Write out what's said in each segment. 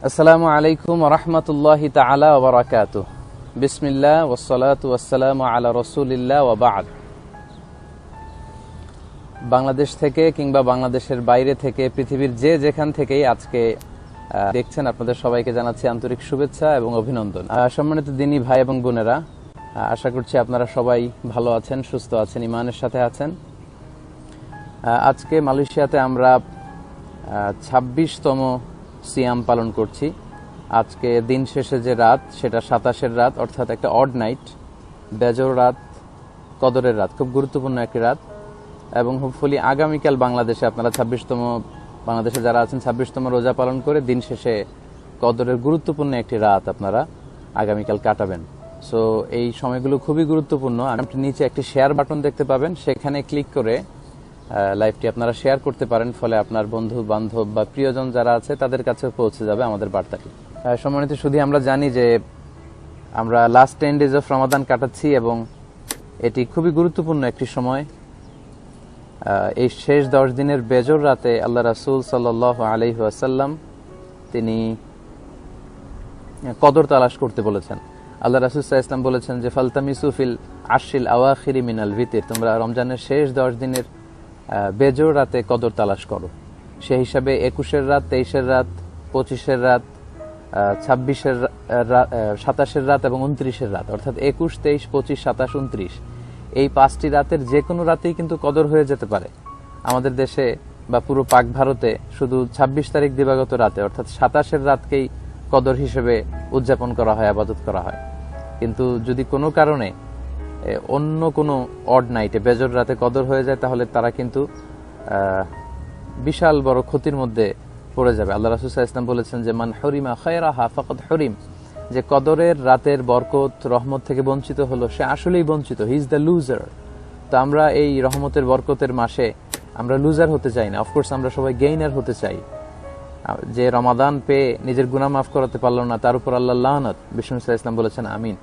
আসসালামু আলাইকুম ওয়া রাহমাতুল্লাহি তাআলা ওয়া বারাকাতুহু। বিসমিল্লাহ ওয়াসসালাতু ওয়াসসালামু আলা রাসূলিল্লাহ ওয়া বা'দ। বাংলাদেশ থেকে কিংবা বাংলাদেশের বাইরে থেকে পৃথিবীর যেখান থেকেই আজকে দেখছেন, আপনাদের সবাইকে জানাচ্ছি আন্তরিক শুভেচ্ছা এবং অভিনন্দন। সম্মানিত দিনী ভাই এবং বোনেরা, আশা করছি আপনারা সবাই ভালো আছেন, সুস্থ আছেন, ঈমানের সাথে আছেন। আজকে মালয়েশিয়াতে আমরা 26তম সিয়াম পালন করছি। আজকে দিন শেষে যে রাত, সেটা 27-এর রাত, অর্থাৎ একটা অড নাইট, বেজোড় রাত, কদরের রাত, খুব গুরুত্বপূর্ণ একটি রাত। এবং হোপফুলি আগামীকাল বাংলাদেশে আপনারা বাংলাদেশে যারা আছেন 26তম রোজা পালন করে দিন শেষে কদরের গুরুত্বপূর্ণ একটি রাত আপনারা আগামীকাল কাটাবেন। সো এই সময়গুলো খুবই গুরুত্বপূর্ণ। আপনি নিচে একটি শেয়ার বাটন দেখতে পাবেন, সেখানে ক্লিক করে লাইভটি আপনারা শেয়ার করতে পারেন, ফলে আপনার বন্ধু বান্ধব বা প্রিয়জন যারা আছে তাদের কাছে পৌঁছে যাবে আমাদের বার্তাটি। সম্মানিত শুধু আমরা জানি যে আমরা লাস্ট 10 days অফ রমাদান কাটাচ্ছি এবং এটি খুবই গুরুত্বপূর্ণ একটি সময়। এই শেষ 10 দিনের বেজর রাতে আল্লাহ রাসূল সাল্লাল্লাহু আলাইহি ওয়াসাল্লাম তিনি কদর তালাশ করতে বলেছেন। আল্লাহ রাসূল সাল্লাল্লাহু আলাইহি ওয়াসাল্লাম বলেছেন যে ফালতামিসু ফিল আশরিল আওয়াখিরি মিনাল ভিতর, তোমরা রমজানের শেষ 10 দিনের বেজোড় রাতে কদর তালাশ করো। সেই হিসাবে 21-এর রাত, 23-এর রাত, 25-এর রাত, 26-এর রাত, 27-এর রাত এবং 29-এর রাত, অর্থাৎ 21, 23, 25, 27, 29 এই 5টি রাতের যে কোনো রাতেই কিন্তু কদর হয়ে যেতে পারে। আমাদের দেশে বা পুরো পাক ভারতে শুধু 26 তারিখ দিবাগত রাতে, অর্থাৎ 27-এর রাতকেই কদর হিসেবে উদযাপন করা হয়, ইবাদত করা হয়। কিন্তু যদি কোনো কারণে অন্য কোনো অড নাইটে বেজর রাতে কদর হয়ে যায়, তাহলে তারা কিন্তু বিশাল বড় ক্ষতির মধ্যে পড়ে যাবে। আল্লাহ রাসূল সাল্লাল্লাহু আলাইহি ওয়াসাল্লাম বলেছেন যে মান হুরিমা খায়রাহা ফাকাদ হুরিম, যে কদরের রাতের বরকত রহমত থেকে বঞ্চিত হলো, সে আসলেই বঞ্চিত, হি ইজ দ্য লুজার। তো আমরা এই রহমতের বরকতের মাসে আমরা লুজার হতে চাই না, অফকোর্স আমরা সবাই গেইনার হতে চাই। যে রমাদান পেয়ে নিজের গুনাহ মাফ করাতে পারলো না, তার উপর আল্লাহ লানত, বিষ্ণু সাল্লাল্লাহু আলাইহি ওয়াসাল্লাম বলেছেন আমিন।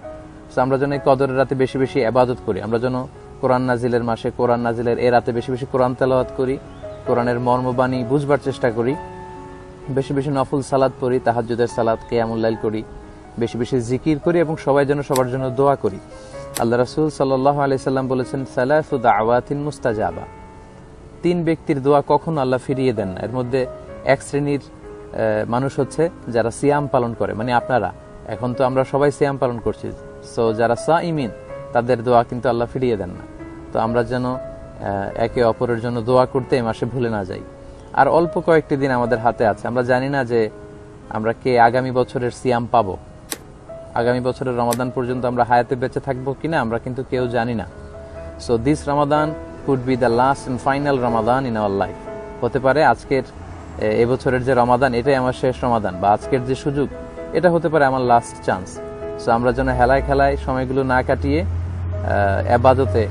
আমরা যেন এই কদরের রাতে বেশি বেশি ইবাদত করি, আমরা যেন কোরআন নাজিলের মাসে, কোরআন নাজিলের এই রাতে বেশি বেশি কোরআন তেলাওয়াত করি, কোরআনের মর্মবাণী বুঝবার চেষ্টা করি, বেশি বেশি নফল সালাত পড়ি, তাহাজ্জুদের সালাত, কিয়ামুল লাইল করি, বেশি বেশি জিকির করি এবং সবাই যেন সবার জন্য দোয়া করি। আল্লাহ রাসূল সাল্লাল্লাহু আলাইহি সাল্লাম বলেছেন সালাসু দাওয়াতিন মুস্তাজাবা, 3 ব্যক্তির দোয়া কখনো আল্লাহ ফিরিয়ে দেন না। এর মধ্যে এক শ্রেণীর মানুষ হচ্ছে যারা সিয়াম পালন করে, মানে আপনারা। এখন তো আমরা সবাই সিয়াম পালন করছি, সো যারা সাইমিন তাদের দোয়া কিন্তু আল্লাহ ফিরিয়ে দেন না। তো আমরা যেন একে অপরের জন্য দোয়া করতে এই মাসে ভুলে না যাই। আর অল্প কয়েকটি দিন আমাদের হাতে আছে, আমরা জানি না যে আমরা কে আগামী বছরের সিয়াম পাবো, আগামী বছরের রমাদান পর্যন্ত আমরা হায়াতে বেঁচে থাকবো কিনা আমরা কিন্তু কেউ জানি না। So this Ramadan could be the last and final Ramadan in our life. হতে পারে আজকের এবছরের যে রমাদান, এটাই আমার শেষ রমাদান, বা আজকের যে সুযোগ, এটা হতে পারে আমার লাস্ট চান্স। সো আমরা যেন হেলায় খেলায় সময়গুলো না কাটিয়ে ইবাদতে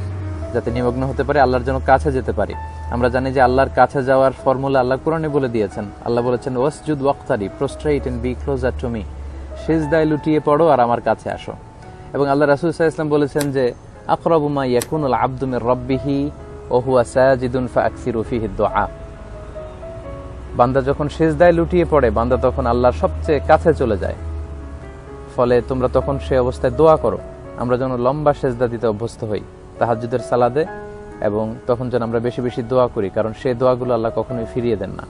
যাতে নিমগ্ন হতে পারে, আল্লাহর যেন কাছে যেতে পারি। আমরা জানি যে আল্লাহর কাছে যাওয়ার ফর্মুলা আল্লাহ কোরআনে বলে দিয়েছেন। আল্লাহ বলেছেন ওয়াসজুদ ওয়াক্তারি, prostrate and be closer to me, সিজদায় লুটিয়ে পড়ো আর আমার কাছে আসো। এবং আল্লাহ রাসূল সাল্লাল্লাহু আলাইহি ওয়াসাল্লাম বলেছেন যে আকরাবু মা ইয়াকুনুল আবদু মির রাব্বিহি ওয়া হুয়া সাজিদুন ফাআকসিরু ফিহি দুআ, বান্দা যখন সিজদায় লুটিয়ে পড়ে, বান্দা তখন আল্লাহর সবচেয়ে কাছে চলে যায়, ফলে তোমরা তখন সেই অবস্থায় দোয়া করো। আমরা যেন লম্বা সিজদা দিতে অভ্যস্ত হই তাহাজ্জুদের সালাতে, এবং তখন যেন আমরা বেশি বেশি দোয়া করি, কারণ সেই দোয়াগুলো আল্লাহ কখনোই ফিরিয়ে দেন না।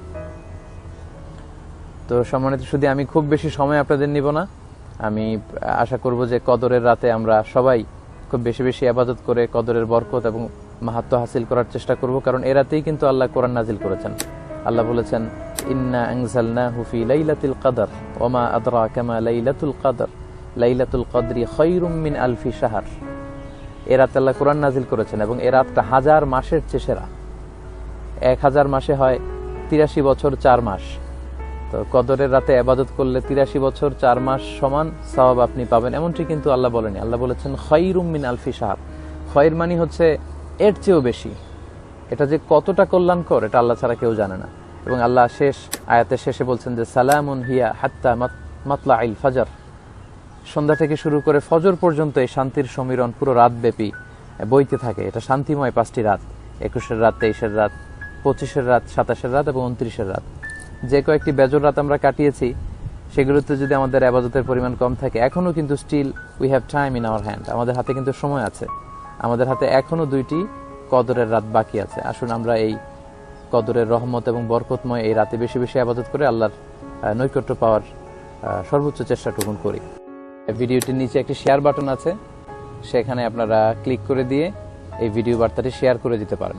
তো সম্মানিত শুধু আমি খুব বেশি সময় আপনাদের নিব না, আমি আশা করব যে কদরের রাতে আমরা সবাই খুব বেশি বেশি ইবাদত করে কদরের বরকত এবং মাহাত্ম্য হাসিল করার চেষ্টা করব, কারণ এ রাতেই কিন্তু আল্লাহ কোরআন নাজিল করেছেন। আল্লাহ বলেছেন ইন্না আনজালনাহু ফি লাইলাতিল কদর ওয়া মা আদরাকা মা লাইলাতুল কদর লাইলাতুল কদরি খায়রুম মিন আলফি শাহর। এ রাতে আল্লাহ কোরআন নাজিল করেছেন এবং এ রাতটা 1000 মাসের চেয়ে সেরা। 1000 মাসে হয় 83 বছর 4 মাস। তো কদরের রাতে ইবাদত করলে 83 বছর 4 মাস সমান সওয়াব আপনি পাবেন, এমনটি কিন্তু আল্লাহ বলেনি। আল্লাহ বলেছেন খায়রুম মিন আলফি শাহর। খয়র মানে হচ্ছে এর চেয়েও বেশি। এটা যে কতটা কল্যাণকর এটা আল্লাহ ছাড়া কেউ জানে না। এবং আল্লাহ শেষ আয়াতের শেষে বলছেন যে সালামুন হিয়া হাত্তা মাতলাইল ফজর, সন্ধ্যা থেকে শুরু করে ফজর পর্যন্ত এই শান্তির সমীরণ পুরো রাতব্যাপী বইতে থাকে। এটা শান্তিময় 5টি রাত, 21-এর রাত, 23-এর রাত, 25-এর রাত, 27-এর রাত এবং 29-এর রাত। যে কয়েকটি বেজর রাত আমরা কাটিয়েছি, সেগুলোতে যদি আমাদের ইবাদতের পরিমাণ কম থাকে, এখনো কিন্তু still we have time in our hand, আমাদের হাতে কিন্তু সময় আছে, আমাদের হাতে এখনো 2টি কদরের রাত বাকি আছে। আসুন আমরা এই কদরের রহমত এবং বরকতময় এই রাতে বেশি বেশি ইবাদত করে আল্লাহর নৈকট্য পাওয়ার সর্বোচ্চ চেষ্টাটুকু করি। ভিডিওটির নিচে একটি শেয়ার বাটন আছে, সেখানে আপনারা ক্লিক করে দিয়ে এই ভিডিও বার্তাটি শেয়ার করে দিতে পারেন।